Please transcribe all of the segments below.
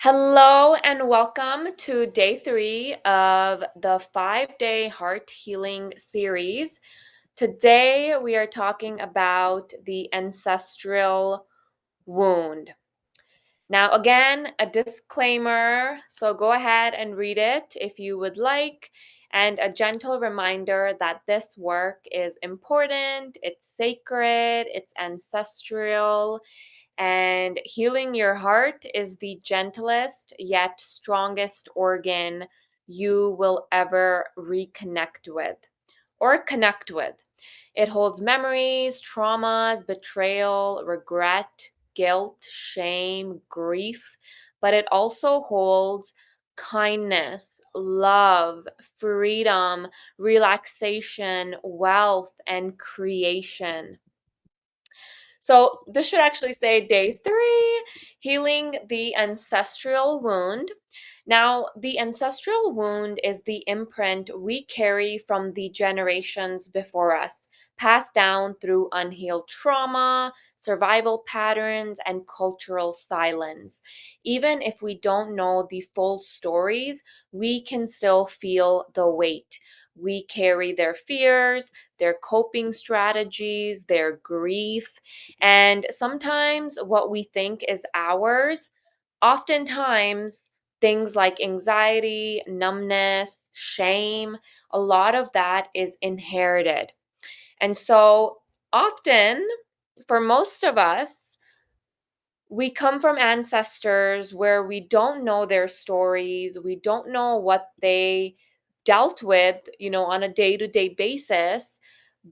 Hello and welcome to day 3 of the 5-day heart healing series. Today we are talking about the ancestral wound. Now, again, a disclaimer, so go ahead and read it if you would like, and a gentle reminder that this work is important, it's sacred, it's ancestral, and healing your heart is the gentlest yet strongest organ you will ever reconnect with or connect with. It holds memories, traumas, betrayal, regret, guilt, shame, grief, but it also holds kindness, love, freedom, relaxation, wealth, and creation. So this should actually say day 3, healing the ancestral wound. Now, the ancestral wound is the imprint we carry from the generations before us, passed down through unhealed trauma, survival patterns, and cultural silence. Even if we don't know the full stories, we can still feel the weight. We carry their fears, their coping strategies, their grief, and sometimes what we think is ours, oftentimes things like anxiety, numbness, shame, a lot of that is inherited. And so often, for most of us, we come from ancestors where we don't know their stories, we don't know what they dealt with, on a day-to-day basis,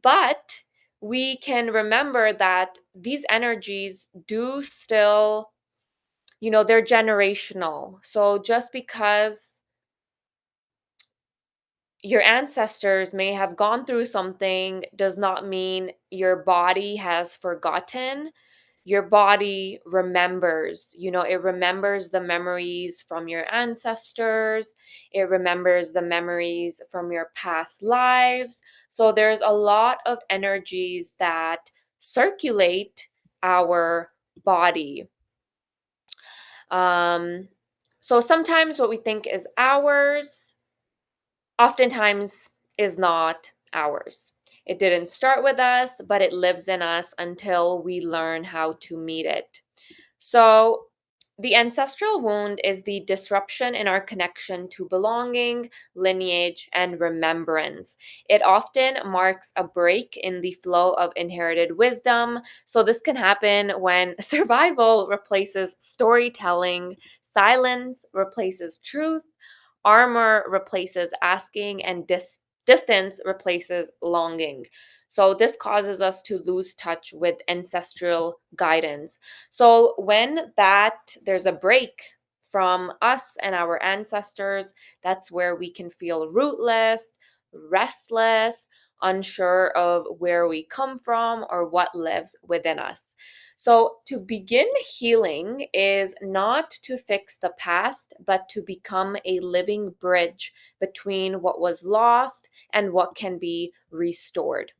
but we can remember that these energies do still, they're generational. So just because your ancestors may have gone through something does not mean your body has forgotten. Your body remembers, it remembers the memories from your ancestors, it remembers the memories from your past lives. So there's a lot of energies that circulate our body. um so sometimes what we think is ours oftentimes is not ours. It didn't start with us, but it lives in us until we learn how to meet it. So, the ancestral wound is the disruption in our connection to belonging, lineage, and remembrance. It often marks a break in the flow of inherited wisdom. So, this can happen when survival replaces storytelling, silence replaces truth, armor replaces asking, and distance replaces longing. So, this causes us to lose touch with ancestral guidance. So, when there's a break from us and our ancestors, that's where we can feel rootless, restless, unsure of where we come from or what lives within us. So, to begin healing is not to fix the past, but to become a living bridge between what was lost and what can be restored.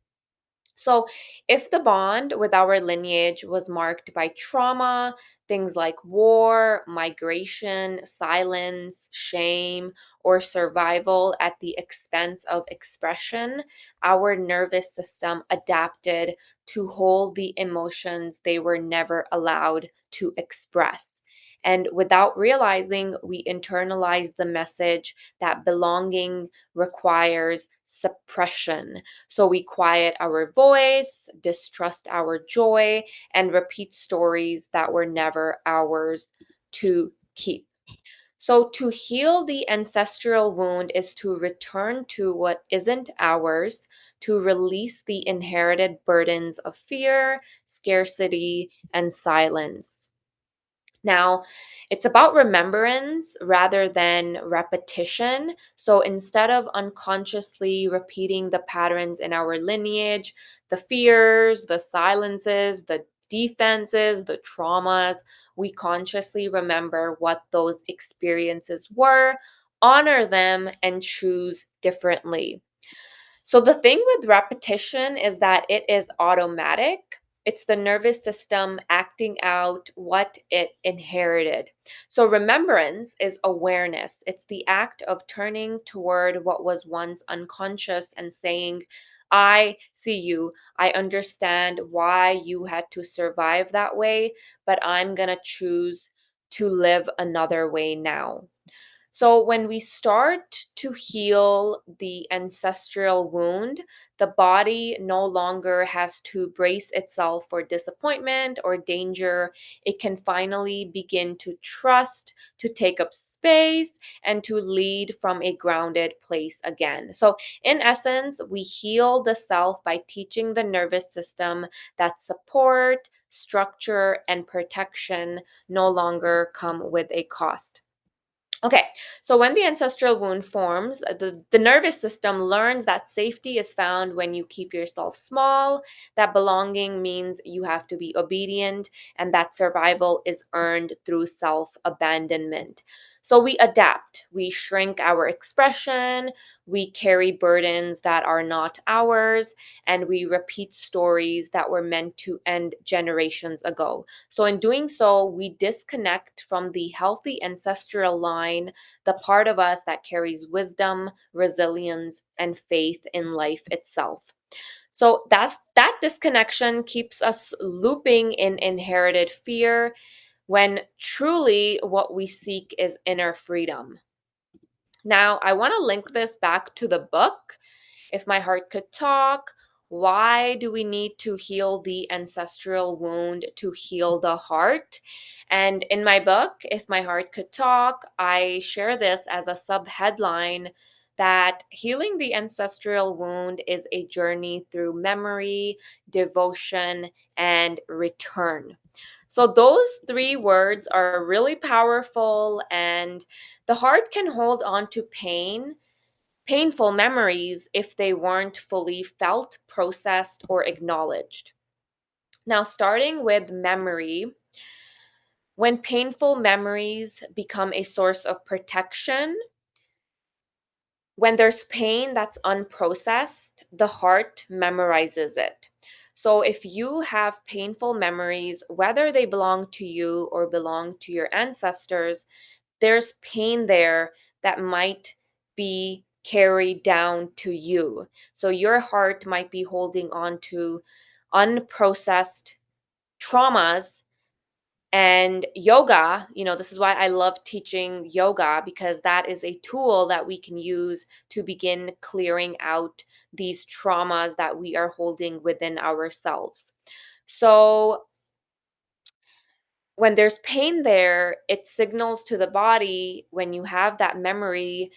So, if the bond with our lineage was marked by trauma, things like war, migration, silence, shame, or survival at the expense of expression, our nervous system adapted to hold the emotions they were never allowed to express. And without realizing, we internalize the message that belonging requires suppression. So we quiet our voice, distrust our joy, and repeat stories that were never ours to keep. So to heal the ancestral wound is to return to what isn't ours, to release the inherited burdens of fear, scarcity, and silence. Now, it's about remembrance rather than repetition. So instead of unconsciously repeating the patterns in our lineage, the fears, the silences, the defenses, the traumas, we consciously remember what those experiences were, honor them, and choose differently. So the thing with repetition is that it is automatic. It's the nervous system acting out what it inherited. So, remembrance is awareness. It's the act of turning toward what was once unconscious and saying, I see you. I understand why you had to survive that way, but I'm going to choose to live another way now. So, when we start to heal the ancestral wound, the body no longer has to brace itself for disappointment or danger. It can finally begin to trust, to take up space, and to lead from a grounded place again. So, in essence, we heal the self by teaching the nervous system that support, structure, and protection no longer come with a cost. Okay, so when the ancestral wound forms, the nervous system learns that safety is found when you keep yourself small, that belonging means you have to be obedient, and that survival is earned through self abandonment. So we adapt, we shrink our expression, we carry burdens that are not ours, and we repeat stories that were meant to end generations ago. So, in doing so, we disconnect from the healthy ancestral line, the part of us that carries wisdom, resilience, and faith in life itself. So, that disconnection keeps us looping in inherited fear when truly what we seek is inner freedom. Now, I want to link this back to the book, If My Heart Could Talk. Why do we need to heal the ancestral wound to heal the heart? And in my book, If My Heart Could Talk, I share this as a subheadline that healing the ancestral wound is a journey through memory, devotion, and return. So, those three words are really powerful, and the heart can hold on to painful memories if they weren't fully felt, processed, or acknowledged. Now, starting with memory, when painful memories become a source of protection, when there's pain that's unprocessed, the heart memorizes it. So, if you have painful memories, whether they belong to you or belong to your ancestors, there's pain there that might be carried down to you. So your heart might be holding on to unprocessed traumas. And yoga, this is why I love teaching yoga, because that is a tool that we can use to begin clearing out these traumas that we are holding within ourselves. So when there's pain there, it signals to the body, when you have that memory,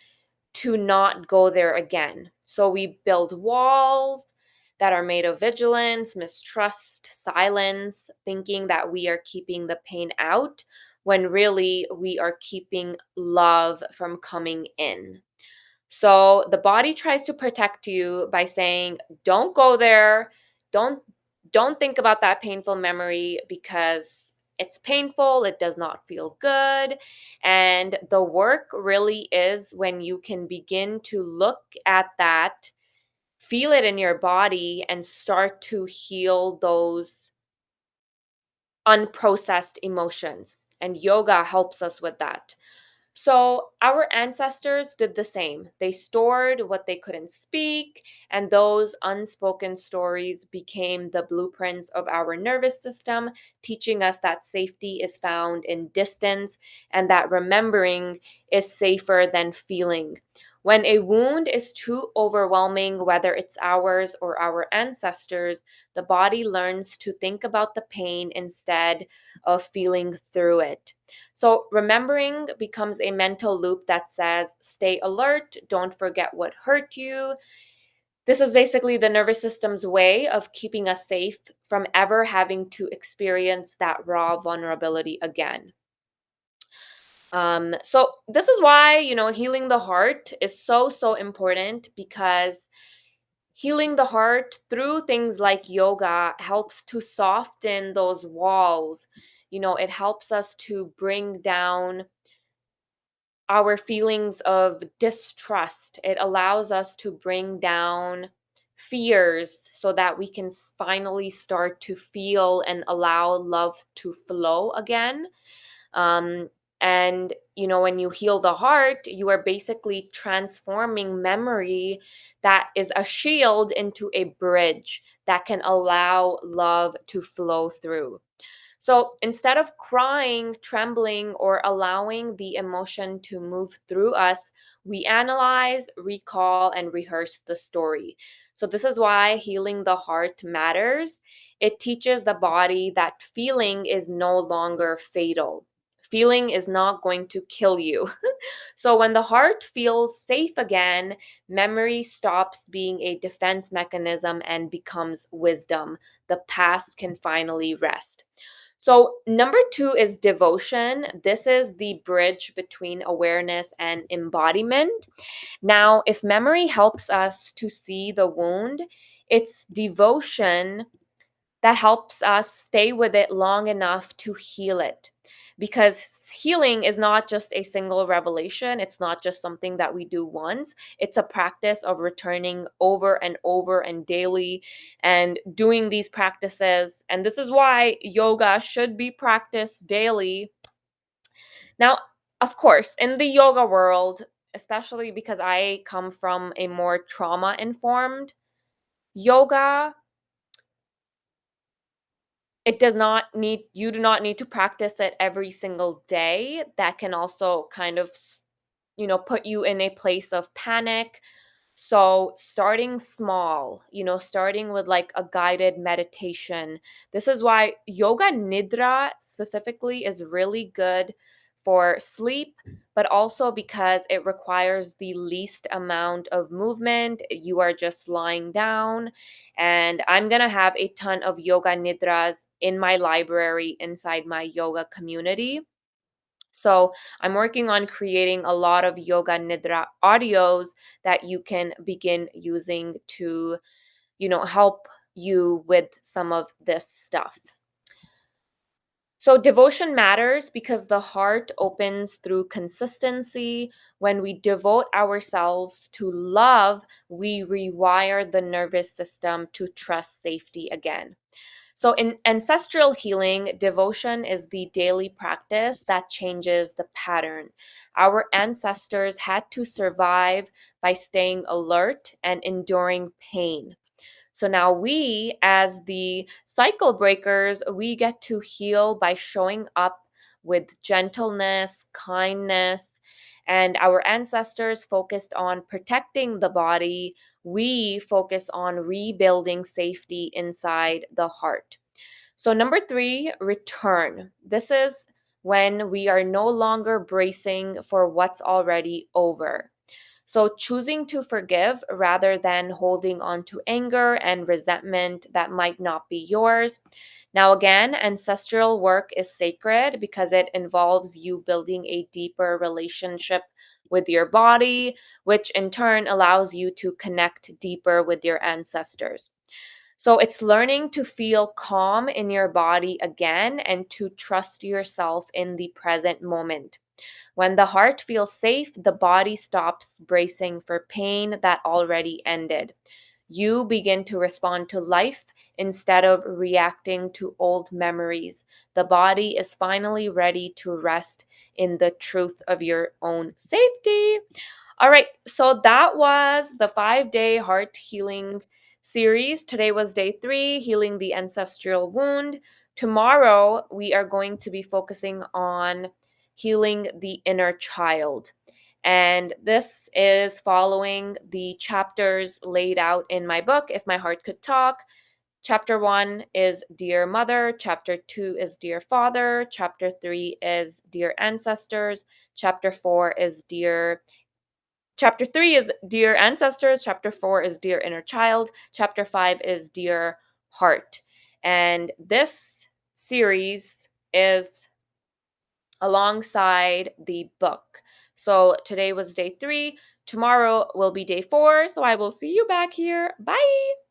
to not go there again. So we build walls that are made of vigilance, mistrust, silence, thinking that we are keeping the pain out when really we are keeping love from coming in. So the body tries to protect you by saying, don't go there. Don't don't think about that painful memory because it's painful, it does not feel good. And the work really is when you can begin to look at that, feel it in your body, and start to heal those unprocessed emotions. And yoga helps us with that. So, our ancestors did the same. They stored what they couldn't speak, and those unspoken stories became the blueprints of our nervous system, teaching us that safety is found in distance and that remembering is safer than feeling. When a wound is too overwhelming, whether it's ours or our ancestors, the body learns to think about the pain instead of feeling through it. So, remembering becomes a mental loop that says, stay alert, don't forget what hurt you. This is basically the nervous system's way of keeping us safe from ever having to experience that raw vulnerability again. So, this is why, healing the heart is so, so important, because healing the heart through things like yoga helps to soften those walls. It helps us to bring down our feelings of distrust. It allows us to bring down fears so that we can finally start to feel and allow love to flow again. Um, and, when you heal the heart, you are basically transforming memory that is a shield into a bridge that can allow love to flow through. So instead of crying, trembling, or allowing the emotion to move through us, we analyze, recall, and rehearse the story. So this is why healing the heart matters. It teaches the body that feeling is no longer fatal. Feeling is not going to kill you. So when the heart feels safe again, memory stops being a defense mechanism and becomes wisdom. The past can finally rest. So, number two is devotion. This is the bridge between awareness and embodiment. Now, if memory helps us to see the wound, it's devotion that helps us stay with it long enough to heal it. Because healing is not just a single revelation, it's not just something that we do once. It's a practice of returning over and over and daily and doing these practices. And this is why yoga should be practiced daily. Now, of course, in the yoga world, especially because I come from a more trauma informed yoga, it does not need you do not need to practice it every single day. That can also kind of put you in a place of panic. So starting small, starting with like a guided meditation. This is why yoga nidra specifically is really good for sleep, but also because it requires the least amount of movement. You are just lying down. And I'm going to have a ton of yoga nidras in my library inside my yoga community. So I'm working on creating a lot of yoga nidra audios that you can begin using to, help you with some of this stuff. So devotion matters because the heart opens through consistency. When we devote ourselves to love, we rewire the nervous system to trust safety again. So, in ancestral healing, devotion is the daily practice that changes the pattern. Our ancestors had to survive by staying alert and enduring pain. So now we, as the cycle breakers, we get to heal by showing up with gentleness, kindness, and our ancestors focused on protecting the body. We focus on rebuilding safety inside the heart. So, number three, return. This is when we are no longer bracing for what's already over. So, choosing to forgive rather than holding on to anger and resentment that might not be yours. Now, again, ancestral work is sacred because it involves you building a deeper relationship with your body, which in turn allows you to connect deeper with your ancestors. So it's learning to feel calm in your body again and to trust yourself in the present moment. When the heart feels safe, the body stops bracing for pain that already ended. You begin to respond to life instead of reacting to old memories. The body is finally ready to rest in the truth of your own safety. All right, so that was the 5-day heart healing series. Today was day 3, healing the ancestral wound. Tomorrow, we are going to be focusing on healing the inner child. And this is following the chapters laid out in my book, If My Heart Could Talk. Chapter 1 is Dear Mother. Chapter 2 is Dear Father. Chapter 3 is Dear Ancestors. Chapter 4 is Chapter 3 is Dear Ancestors. Chapter 4 is Dear Inner Child. Chapter 5 is Dear Heart. And this series is alongside the book. So today was day 3. Tomorrow will be day 4. So I will see you back here. Bye.